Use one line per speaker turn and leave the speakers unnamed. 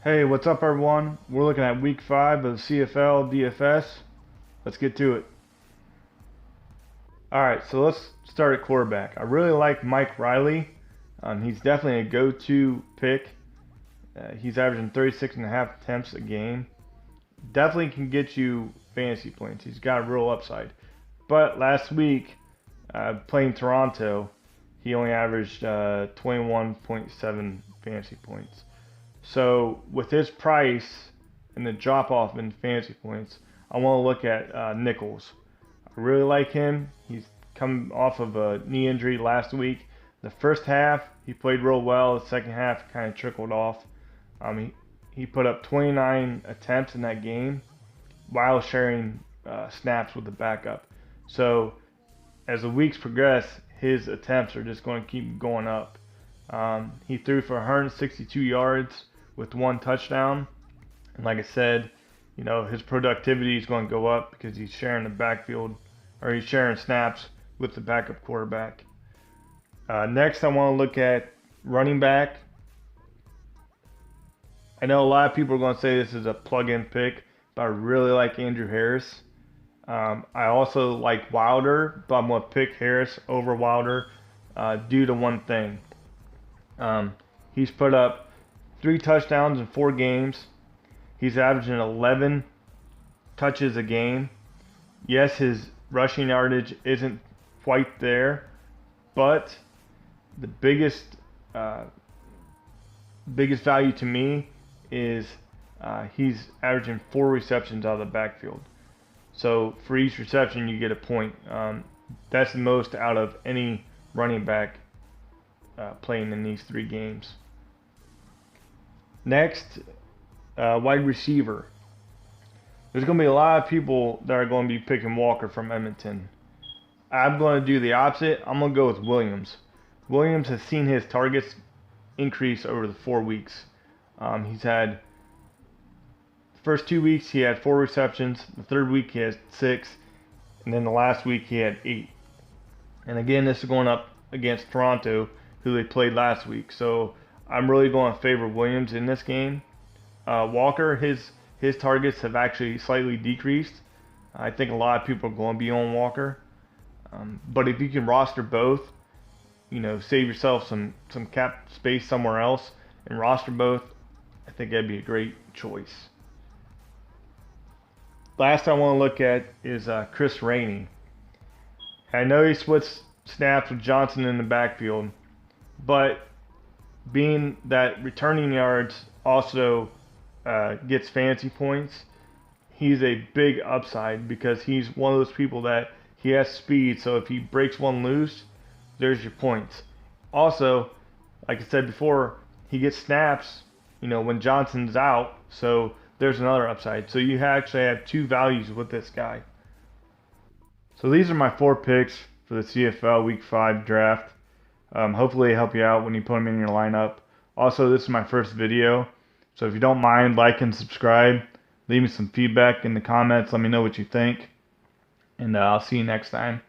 Hey, what's up everyone? We're looking at week 5 of CFL DFS. Let's get to it. Alright, so let's start at quarterback. I really like Mike Riley. He's definitely a go-to pick. He's averaging 36.5 attempts a game. Definitely can get you fantasy points. He's got a real upside. But last week, playing Toronto, he only averaged 21.7 fantasy points. So with his price and the drop off in fantasy points, I want to look at Nichols. I really like him. He's come off of a knee injury last week. The first half he played real well. The second half kind of trickled off. He put up 29 attempts in that game while sharing snaps with the backup. So as the weeks progress, his attempts are just going to keep going up. He threw for 162 yards with 1 touchdown. And like I said, his productivity is going to go up because he's sharing the backfield, or he's sharing snaps with the backup quarterback. Next, I want to look at running back. I know a lot of people are going to say this is a plug-in pick, but I really like Andrew Harris. I also like Wilder, but I'm going to pick Harris over Wilder due to one thing. He's put up 3 touchdowns in 4 games. He's averaging 11 touches a game. Yes, his rushing yardage isn't quite there, but the biggest value to me is he's averaging 4 receptions out of the backfield. So for each reception, you get a point. That's the most out of any running back playing in these 3 games. Next, wide receiver. There's going to be a lot of people that are going to be picking Walker from Edmonton. I'm going to do the opposite. I'm going to go with Williams. Williams has seen his targets increase over the 4 weeks. He's had the first 2 weeks he had 4 receptions. The 3rd week he has 6, and then the last week he had 8. And again, this is going up against Toronto, who they played last week. So I'm really going to favor Williams in this game. Walker, his targets have actually slightly decreased. I think a lot of people are going to be on Walker. But if you can roster both, save yourself some cap space somewhere else and roster both, I think that'd be a great choice. Last I want to look at is Chris Rainey. I know he splits snaps with Johnson in the backfield, but being that returning yards also gets fantasy points, he's a big upside because he's one of those people that he has speed, so if he breaks one loose, there's your points. Also, like I said before, he gets snaps, when Johnson's out, so there's another upside. So you actually have 2 values with this guy. So these are my 4 picks for the CFL Week 5 draft. Hopefully they help you out when you put them in your lineup. Also, this is my first video, so if you don't mind, like and subscribe. Leave me some feedback in the comments. Let me know what you think, and I'll see you next time.